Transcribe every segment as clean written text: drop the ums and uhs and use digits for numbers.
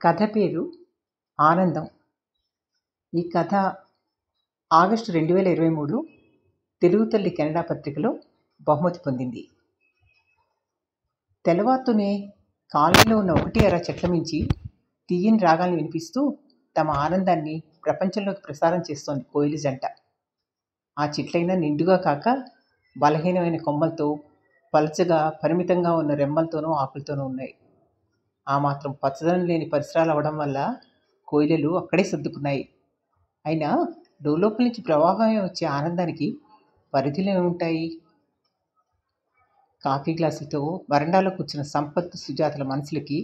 కథ పేరు ఆనందం. ఈ కథ ఆగస్టు 2023 తెలుగు తల్లి కెనడా పత్రికలో బహుమతి పొందింది. తెల్లవారుతూనే కాలనీలో ఉన్న ఒకటి అర చెట్ల మించి తీయని రాగాలను వినిపిస్తూ తమ ఆనందాన్ని ప్రపంచంలోకి ప్రసారం చేస్తోంది కోయిల జంట. ఆ చెట్లైనా నిండుగా కాక బలహీనమైన కొమ్మలతో, పలుచగా పరిమితంగా ఉన్న రెమ్మలతోనూ ఆకులతోనూ ఉన్నాయి. ఆ మాత్రం పచ్చదనం లేని పరిసరాలు అవడం వల్ల కోయిలలు అక్కడే సర్దుకున్నాయి. అయినా లోపల నుంచి ప్రవాహమే వచ్చే ఆనందానికి పరిధిలో ఉంటాయి. కాఫీ గ్లాసులతో వరండాలో కూర్చున్న సంపత్, సుజాతల మనసులకి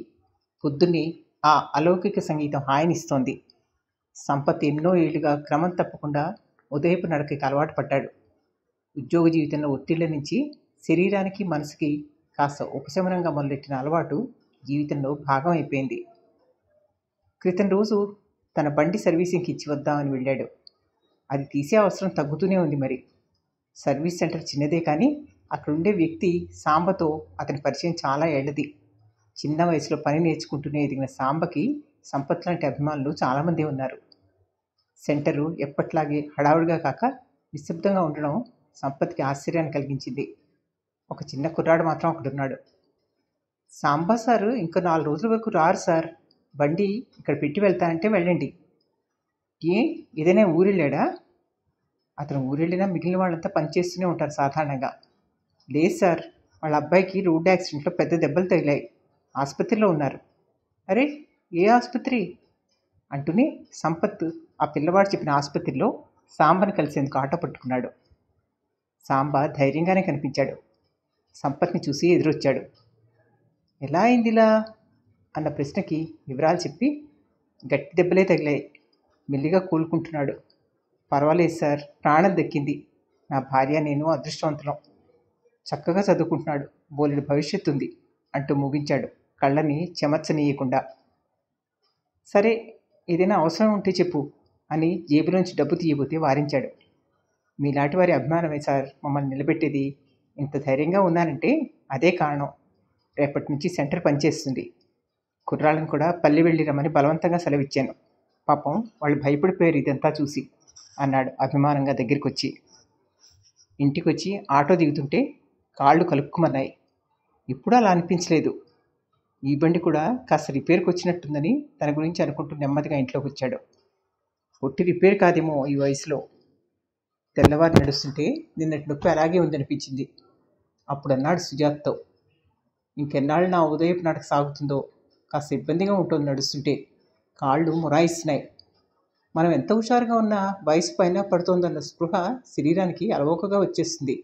పొద్దున్నే ఆ అలౌకిక సంగీతం హాయినిస్తోంది. సంపత్ ఎన్నో ఏళ్లుగా క్రమం తప్పకుండా ఉదయపు నడకకి అలవాటు పడ్డాడు. ఉద్యోగ జీవితంలో ఒత్తిళ్ల నుంచి శరీరానికి, మనసుకి కాస్త ఉపశమనంగా మొదలెట్టిన అలవాటు జీవితంలో భాగం అయిపోయింది. క్రితం రోజు తన బండి సర్వీసింగ్కి ఇచ్చి వద్దామని వెళ్ళాడు. అది తీసే అవసరం తగ్గుతూనే ఉంది. మరి సర్వీస్ సెంటర్ చిన్నదే, కానీ అక్కడుండే వ్యక్తి సాంబతో అతని పరిచయం చాలా ఏళ్ళది. చిన్న వయసులో పని నేర్చుకుంటూనే ఎదిగిన సాంబకి సంపత్ లాంటి అభిమానులు చాలామంది ఉన్నారు. సెంటరు ఎప్పట్లాగే హడావుడిగా కాక నిశ్శబ్దంగా ఉండడం సంపత్కి ఆశ్చర్యాన్ని కలిగించింది. ఒక చిన్న కుర్రాడు మాత్రం అక్కడున్నాడు. సాంబా సారు ఇంకో 4 రోజుల వరకు రారు సార్. బండి ఇక్కడ పెట్టి వెళ్తానంటే వెళ్ళండి. ఏ ఏదైనా ఊరెళ్ళాడా? అతను ఊరెళ్ళినా మిగిలిన వాళ్ళంతా పనిచేస్తూనే ఉంటారు సాధారణంగా. లేదు సార్, వాళ్ళ అబ్బాయికి రోడ్డు యాక్సిడెంట్లో పెద్ద దెబ్బలు తగిలాయి. ఆసుపత్రిలో ఉన్నారు. అరే, ఏ ఆసుపత్రి? అంటూనే సంపత్ ఆ పిల్లవాడు చెప్పిన ఆసుపత్రిలో సాంబని కలిసేందుకు ఆటో పట్టుకున్నాడు. సాంబ ధైర్యంగానే కనిపించాడు. సంపత్ని చూసి ఎదురొచ్చాడు. ఎలా అయింది ఇలా అన్న ప్రశ్నకి వివరాలు చెప్పి, గట్టి దెబ్బలే తగిలాయి, మెల్లిగా కూలుకుంటున్నాడు. పర్వాలేదు సార్, ప్రాణం దక్కింది. నా భార్య నేను అదృష్టవంతులం. చక్కగా చదువుకుంటున్నాడు, బోలెడు భవిష్యత్తు ఉంది అంటూ ముగించాడు, కళ్ళని చెమర్చనీయకుండా. సరే, ఏదైనా అవసరం ఉంటే చెప్పు అని జేబులోంచి డబ్బు తీయబోతే వారించాడు. మీలాంటి వారి అభిమానమే సార్ మమ్మల్ని నిలబెట్టేది. ఇంత ధైర్యంగా ఉన్నానంటే అదే కారణం. రేపటి నుంచి సెంటర్ పనిచేస్తుంది. కుర్రాళ్ళని కూడా పల్లె వెళ్ళి రమ్మని బలవంతంగా సెలవిచ్చాను. పాపం వాళ్ళు భయపడిపోయారు ఇదంతా చూసి అన్నాడు అభిమానంగా దగ్గరికి వచ్చి. ఇంటికొచ్చి ఆటో దిగుతుంటే కాళ్ళు కలుక్కుమన్నాయి. ఇప్పుడు అలా అనిపించలేదు. ఈ బండి కూడా కాస్త రిపేర్కి వచ్చినట్టుందని తన గురించి అనుకుంటూ నెమ్మదిగా ఇంట్లోకి వచ్చాడు. ఒట్టి రిపేర్ కాదేమో ఈ వయసులో. తెల్లవారు నడుస్తుంటే నిన్నటి నొప్పి అలాగే ఉందనిపించింది. అప్పుడు అన్నాడు సుజాత్తో, ఇంకెన్నాళ్ళు నా ఉదయపు నడక సాగుతుందో, కాస్త ఇబ్బందిగా ఉంటుంది నడుస్తుంటే, కాళ్ళు మొరాయిస్తున్నాయి. మనం ఎంత హుషారుగా ఉన్నా వయసు పైన పడుతోందన్న స్పృహ శరీరానికి అలవోకగా వచ్చేస్తుంది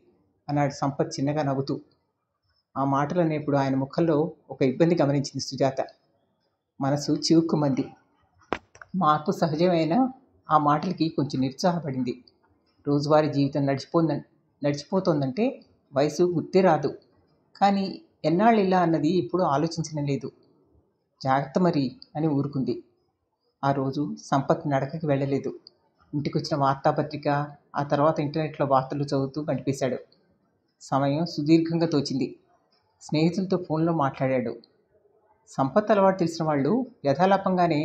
అన్నాడు సంపత్ చిన్నగా నవ్వుతూ. ఆ మాటలు అనేప్పుడు ఆయన ముఖంలో ఒక ఇబ్బంది గమనించింది సుజాత. మనసు చివుక్కుమంది. మార్పు సహజమైన ఆ మాటలకి కొంచెం నిరుత్సాహపడింది. రోజువారీ జీవితం నడిచిపోతోందంటే వయసు గుర్తే రాదు. కానీ ఎన్నాళ్ళు ఇలా అన్నది ఎప్పుడూ ఆలోచించడం లేదు. జాగ్రత్త మరి అని ఊరుకుంది. ఆ రోజు సంపత్ నడకకి వెళ్ళలేదు. ఇంటికొచ్చిన వార్తాపత్రిక, ఆ తర్వాత ఇంటర్నెట్లో వార్తలు చదువుతూ గడిపేశాడు. సమయం సుదీర్ఘంగా తోచింది. స్నేహితులతో ఫోన్లో మాట్లాడాడు. సంపత్ అలవాటు తెలిసిన వాళ్ళు యథాలాపంగానే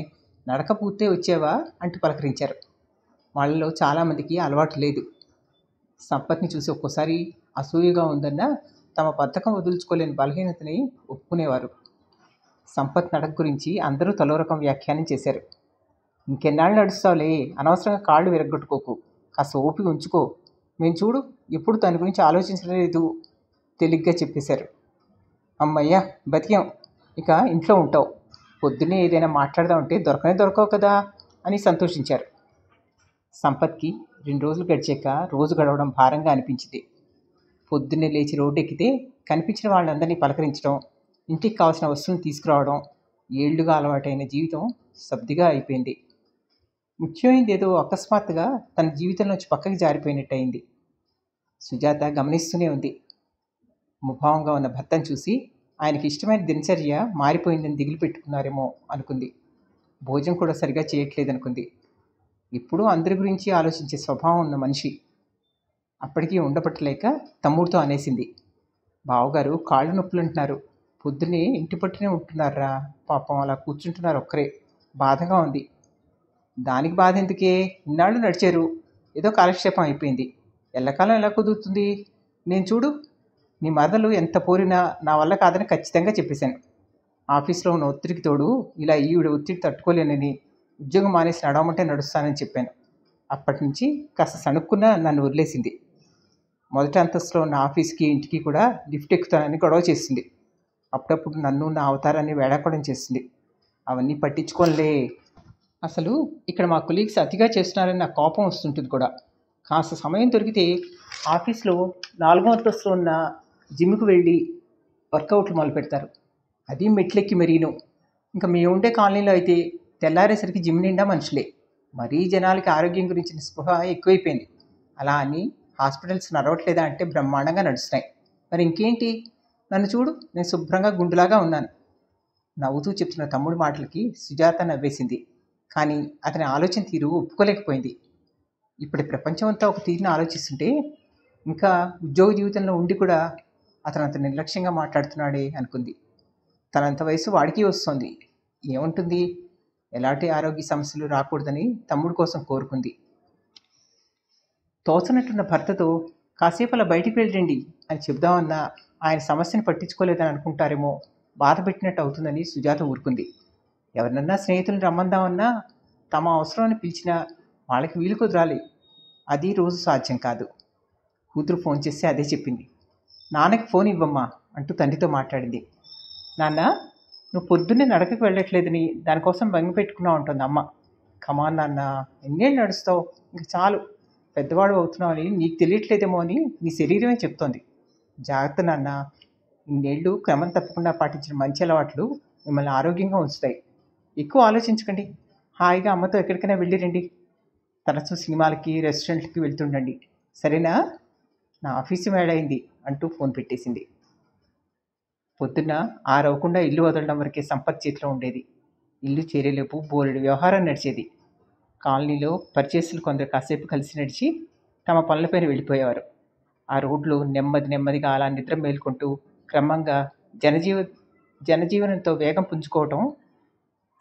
నడక పూర్తే వచ్చావా అంటూ పలకరించారు. వాళ్ళలో చాలామందికి అలవాటు లేదు. సంపత్ని చూసి ఒక్కోసారి అసూయగా ఉందన్నా తమ బద్ధకం వదులుచుకోలేని బలహీనతని ఒప్పుకునేవారు. సంపత్ నడక గురించి అందరూ తలో రకం వ్యాఖ్యానం చేశారు. ఇంకెన్నాళ్ళు నడుస్తావులే, అనవసరంగా కాళ్ళు విరగ్గొట్టుకోకు, కాస్త ఓపిక ఉంచుకో, మేము చూడు ఎప్పుడు దాని గురించి ఆలోచించలేదు తేలిగ్గా చెప్పేశారు. అమ్మయ్యా, బతికాం, ఇక ఇంట్లో ఉంటావు, పొద్దున్నే ఏదైనా మాట్లాడదామంటే దొరకవు కదా అని సంతోషించారు. సంపత్కి 2 రోజులు గడిచాక రోజు గడవడం భారంగా అనిపించింది. పొద్దున్నే లేచి రోడ్డు ఎక్కితే కనిపించిన వాళ్ళందరినీ పలకరించడం, ఇంటికి కావాల్సిన వస్తువులను తీసుకురావడం, ఏళ్లుగా అలవాటైన జీవితం సబ్దిగా అయిపోయింది. ముఖ్యమైనది ఏదో అకస్మాత్తుగా తన జీవితంలోంచి పక్కకి జారిపోయినట్టయింది. సుజాత గమనిస్తూనే ఉంది. ముభావంగా ఉన్న భర్తను చూసి ఆయనకి ఇష్టమైన దినచర్య మారిపోయిందని దిగులు పెట్టుకున్నారేమో అనుకుంది. భోజనం కూడా సరిగా చేయట్లేదనుకుంది. ఎప్పుడూ అందరి గురించి ఆలోచించే స్వభావం ఉన్న మనిషి. అప్పటికీ ఉండపట్టలేక తమ్ముడితో అనేసింది, బావగారు కాళ్ళు నొప్పులు అంటున్నారు, పొద్దున్నే ఇంటి పట్టునే ఉంటున్నారా, పాపం అలా కూర్చుంటున్నారు ఒక్కరే. బాధగా ఉంది. దానికి బాధ ఎందుకే, ఇన్నాళ్ళు నడిచారు, ఏదో కాలక్షేపం అయిపోయింది. ఎల్లకాలం ఎలా కుదురుతుంది? నేను చూడు, నీ మరదలు ఎంత పోరినా నా వల్ల కాదని ఖచ్చితంగా చెప్పేశాను. ఆఫీస్లో ఉన్న ఒత్తిడికి తోడు ఇలా ఈవిడ ఒత్తిడి తట్టుకోలేనని ఉద్యోగం మానేసి నడవమంటే నడుస్తానని చెప్పాను. అప్పటి నుంచి కాస్త సణుక్కున్నా నన్ను వదిలేసింది. మొదటి అంతస్తులో ఉన్న ఆఫీస్కి ఇంటికి కూడా లిఫ్ట్ ఎక్కుతానని గొడవ చేసింది. అప్పుడప్పుడు నన్ను నా అవతారాన్ని వేళాకోళం చేసింది. అవన్నీ పట్టించుకోనిలే. అసలు ఇక్కడ మా కొలీగ్స్ అతిగా చేస్తున్నారని నాకు కోపం వస్తుంటుంది కూడా. కాస్త సమయం దొరికితే ఆఫీస్లో 4వ అంతస్తులో ఉన్న జిమ్కి వెళ్ళి వర్కౌట్లు మొదలు పెడతారు. అది మెట్లెక్కి మరీను. ఇంకా మేము ఉండే కాలనీలో అయితే తెల్లారేసరికి జిమ్ నిండా మనుషులే. మరీ జనాలకి ఆరోగ్యం గురించిన స్పృహ ఎక్కువైపోయింది. అలా అని హాస్పిటల్స్ నడవట్లేదా అంటే బ్రహ్మాండంగా నడుస్తున్నాయి. మరి ఇంకేంటి, నన్ను చూడు, నేను శుభ్రంగా గుండులాగా ఉన్నాను. నవ్వుతూ చెప్తున్న తమ్ముడి మాటలకి సుజాత నవ్వేసింది. కానీ అతని ఆలోచన తీరు ఒప్పుకోలేకపోయింది. ఇప్పటి ప్రపంచం అంతా ఒక తీరుని ఆలోచిస్తుంటే ఇంకా ఉద్యోగ జీవితంలో ఉండి కూడా అతను అంత నిర్లక్ష్యంగా మాట్లాడుతున్నాడే అనుకుంది. తనంత వయసు వాడికి వస్తుంది. ఏముంటుంది, ఎలాంటి ఆరోగ్య సమస్యలు రాకూడదని తమ్ముడి కోసం కోరుకుంది. తోచనట్టున్న భర్తతో కాసేపు అలా బయటికి వెళ్ళండి అని చెప్దామన్నా ఆయన సమస్యను పట్టించుకోలేదని అనుకుంటారేమో, బాధ పెట్టినట్టు అవుతుందని సుజాత ఊరుకుంది. ఎవరినన్నా స్నేహితులను రమ్మందామన్నా తమ అవసరాన్ని పిలిచినా వాళ్ళకి వీలు కుదరాలి. అది రోజు సాధ్యం కాదు. కూతురు ఫోన్ చేస్తే అదే చెప్పింది. నాన్నకి ఫోన్ ఇవ్వమ్మా అంటూ తండ్రితో మాట్లాడింది. నాన్న, నువ్వు పొద్దున్నే నడకకు వెళ్ళట్లేదని దానికోసం భంగి పెట్టుకున్నావు ఉంటుంది అమ్మ. కమాన్ నాన్న, ఎన్నేళ్ళు నడుస్తావు, ఇంక చాలు, పెద్దవాడు అవుతున్నావు అని నీకు తెలియట్లేదేమో అని నీ శరీరమే చెప్తోంది. జాగ్రత్త నాన్న, ఇన్నేళ్ళు క్రమం తప్పకుండా పాటించిన మంచి అలవాట్లు మిమ్మల్ని ఆరోగ్యంగా ఉంచుతాయి. ఎక్కువ ఆలోచించకండి, హాయిగా అమ్మతో ఎక్కడికైనా వెళ్ళిరండి. తరచూ సినిమాలకి రెస్టారెంట్లకి వెళ్తుండండి, సరేనా? నా ఆఫీసు వేళయింది అంటూ ఫోన్ పెట్టేసింది. పొద్దున్న ఆరవకుండా ఇల్లు వదలడం వరకే సంపత్ చేతిలో ఉండేది. ఇల్లు చేరేలోపు బోలెడు వ్యవహారం నడిచేది. కాలనీలో పరిచయస్తులు కొందరు కాసేపు కలిసి నడిచి తమ పనులపైన వెళ్ళిపోయేవారు. ఆ రోడ్లు నెమ్మదిగా అలా నిద్ర మేల్కొంటూ క్రమంగా జనజీవనంతో వేగం పుంజుకోవటం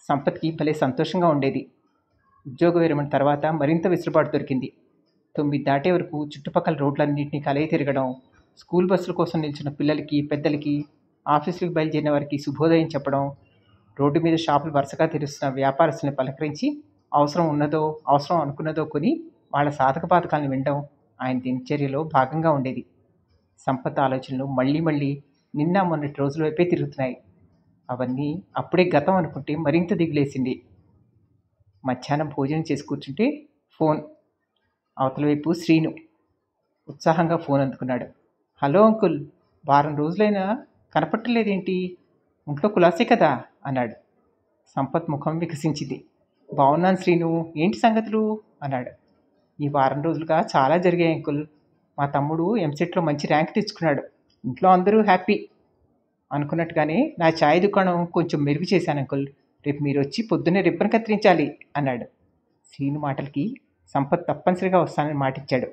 సంపత్కి భలే సంతోషంగా ఉండేది. ఉద్యోగ విరమణ తర్వాత మరింత వెసులుబాటు దొరికింది. 9 దాటే వరకు చుట్టుపక్కల రోడ్లన్నింటినీ కలయి తిరగడం, స్కూల్ బస్సుల కోసం నిల్చున్న పిల్లలకి, పెద్దలకి, ఆఫీసులకు బయలుదేరిన వారికి శుభోదయం చెప్పడం, రోడ్డు మీద షాపులు వరుసగా తెరుస్తున్న వ్యాపారస్తుల్ని పలకరించి అవసరం అనుకున్నదో కొని వాళ్ళ సాధక బాధకాలను వినడం ఆయన దినచర్యలో భాగంగా ఉండేది. సంపత్ ఆలోచనలు మళ్ళీ నిన్న మొన్నటి రోజుల వైపే తిరుగుతున్నాయి. అవన్నీ అప్పుడే గతం అనుకుంటే మరింత దిగులేసింది. మధ్యాహ్నం భోజనం చేసి కూర్చుంటే ఫోన్. అవతల వైపు శ్రీను ఉత్సాహంగా ఫోన్ అందుకున్నాడు. హలో అంకుల్, వారం రోజులైనా కనపట్టలేదేంటి, ఒంట్లో కులాసే కదా అన్నాడు. సంపత్ ముఖం వికసించింది. బాగున్నాను శ్రీను, ఏంటి సంగతులు అన్నాడు. ఈ వారం రోజులుగా చాలా జరిగాయి అంకుల్. మా తమ్ముడు ఎంసెట్లో మంచి ర్యాంక్ తెచ్చుకున్నాడు. ఇంట్లో అందరూ హ్యాపీ. అనుకున్నట్టుగానే నా ఛాయ్ దుకాణం కొంచెం మెరుగు చేశాను అంకుల్. రేపు మీరు వచ్చి పొద్దున్నే రిబ్బన్ కత్తిరించాలి అన్నాడు. శ్రీను మాటలకి సంపత్ తప్పనిసరిగా వస్తానని మాటిచ్చాడు.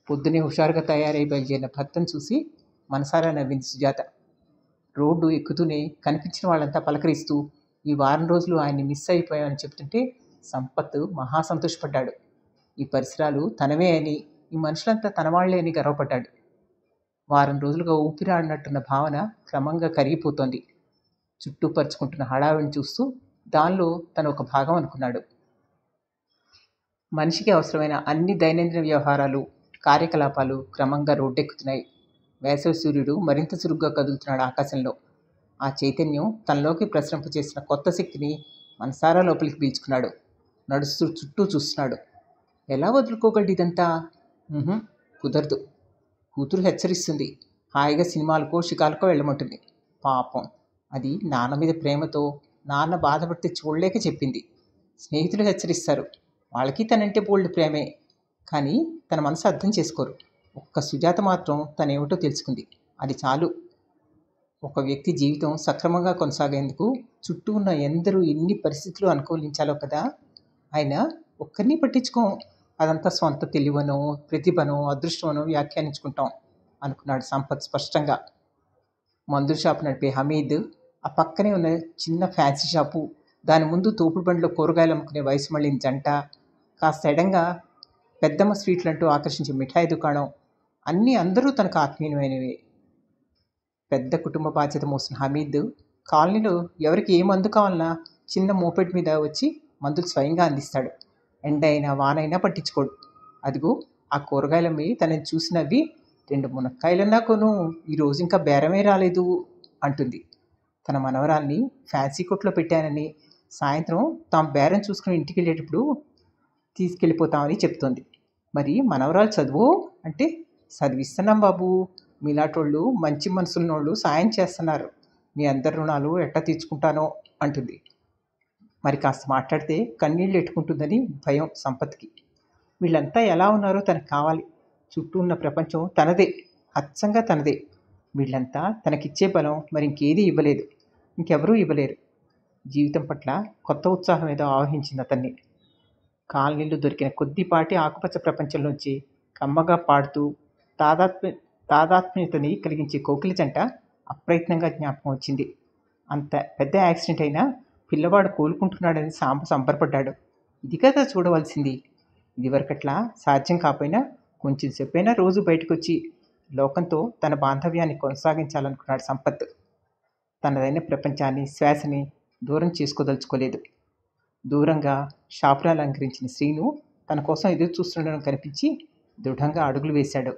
పొద్దునే హుషారుగా తయారై బయలుదేరిన భర్తను చూసి మనసారా నవ్వింది సుజాత. రోడ్డు ఎక్కుతూనే కనిపించిన వాళ్ళంతా పలకరిస్తూ ఈ వారం రోజులు ఆయన్ని మిస్ అయిపోయామని చెప్తుంటే సంపత్ మహా సంతోషపడ్డాడు. ఈ పరిసరాలు తనవే అని, ఈ మనుషులంతా తనవాళ్లే అని గర్వపడ్డాడు. వారం రోజులుగా ఊపిరాడినట్టున్న భావన క్రమంగా కరిగిపోతోంది. చుట్టూ పరుచుకుంటున్న హడావిడిని చూస్తూ దానిలో తను ఒక భాగం అనుకున్నాడు. మనిషికి అవసరమైన అన్ని దైనందిన వ్యవహారాలు, కార్యకలాపాలు క్రమంగా రోడ్డెక్కుతున్నాయి. వేసవి సూర్యుడు మరింత చురుగ్గా కదులుతున్నాడు ఆకాశంలో. ఆ చైతన్యం తనలోకి ప్రసరింపచేసిన కొత్త శక్తిని మనసారా లోపలికి పీల్చుకున్నాడు. నడుస్తూ చుట్టూ చూస్తున్నాడు. ఎలా వదులుకోగలడు ఇదంతా? కుదరదు. కూతురు హెచ్చరిస్తుంది. హాయిగా సినిమాలకో షికారుకో వెళ్ళమంటుంది. పాపం, అది నాన్న మీద ప్రేమతో, నాన్న బాధపడితే చూడలేక చెప్పింది. స్నేహితులు హెచ్చరిస్తారు. వాళ్ళకి తనంటే బోల్డ్ ప్రేమే, కానీ తన మనసు అర్థం చేసుకోరు. ఒక్క సుజాత మాత్రం తనేమిటో తెలుసుకుంది. అది చాలు. ఒక వ్యక్తి జీవితం సక్రమంగా కొనసాగేందుకు చుట్టూ ఉన్న ఎందరూ ఎన్ని పరిస్థితులు అనుకూలించాలో కదా. ఆయన ఒక్కరిని పట్టించుకోం, అదంతా స్వంత తెలివనో, ప్రతిభనో, అదృష్టమనో వ్యాఖ్యానించుకుంటాం అనుకున్నాడు సంపత్ స్పష్టంగా. మందుల షాపు నడిపే హమీద్, ఆ పక్కనే ఉన్న చిన్న ఫ్యాన్సీ షాపు, దాని ముందు తోపుడు బండిలో కూరగాయలు అమ్ముకునే వయసు మళ్ళిన జంట, కాస్త ఎడంగా పెద్దమ్మ స్వీట్లంటూ ఆకర్షించే మిఠాయి దుకాణం, అన్నీ అందరూ తనకు ఆత్మీయమైనవే. పెద్ద కుటుంబ బాధ్యత మోసిన హమీద్ కాలనీలో ఎవరికి ఏ మందు కావాలన్నా చిన్న మోపెడ్ మీద వచ్చి మందులు స్వయంగా అందిస్తాడు. ఎండైనా వానైనా పట్టించుకోడు. అదిగో ఆ కూరగాయలమ్మి తనని చూసి నవ్వి, 2 మునక్కాయలన్నా కొను, ఈరోజు ఇంకా బేరమే రాలేదు అంటుంది. తన మనవరాల్ని ఫ్యాన్సీ కొట్లో పెట్టానని, సాయంత్రం తాము బేరం చూసుకుని ఇంటికి వెళ్ళేటప్పుడు తీసుకెళ్ళిపోతామని చెప్తోంది. మరి మనవరాలు చదువు అంటే, చదివిస్తున్నాం బాబు, మీలాటోళ్ళు మంచి మనసున్నోళ్ళు సాయం చేస్తున్నారు, మీ అందరి రుణాలు ఎట్టా తీర్చుకుంటానో అంటుంది. మరి కాస్త మాట్లాడితే కన్నీళ్ళు ఎట్టుకుంటుందని భయం సంపత్కి. వీళ్ళంతా ఎలా ఉన్నారో తనకు కావాలి. చుట్టూ ఉన్న ప్రపంచం తనదే, అచ్చంగా తనదే. వీళ్ళంతా తనకిచ్చే బలం మరి ఇంకేదీ ఇవ్వలేదు, ఇంకెవరూ ఇవ్వలేరు. జీవితం పట్ల కొత్త ఉత్సాహం ఏదో ఆవహించింది అతన్ని. కాలనీలో దొరికిన కొద్దిపాటి ఆకుపచ్చ ప్రపంచంలోంచి కమ్మగా పాడుతూ తాదాత్మ్యతని కలిగించే కోకిల జంట అప్రయత్నంగా జ్ఞాపకం వచ్చింది. అంత పెద్ద యాక్సిడెంట్ అయినా పిల్లవాడు కోలుకుంటున్నాడని సాంబ సంబరపడ్డాడు. ఇది కదా చూడవలసింది. ఇదివరకట్లా సాధ్యం కాకపోయినా కొంచెం సేపైనా రోజు బయటకొచ్చి లోకంతో తన బాంధవ్యాన్ని కొనసాగించాలనుకున్నాడు సంపత్. తనదైన ప్రపంచాన్ని, శ్వాసని దూరం చేసుకోదలుచుకోలేదు. దూరంగా షాపును అలంకరించిన శ్రీను తన కోసం ఎదురు చూస్తుండడం కనిపించి దృఢంగా అడుగులు వేశాడు.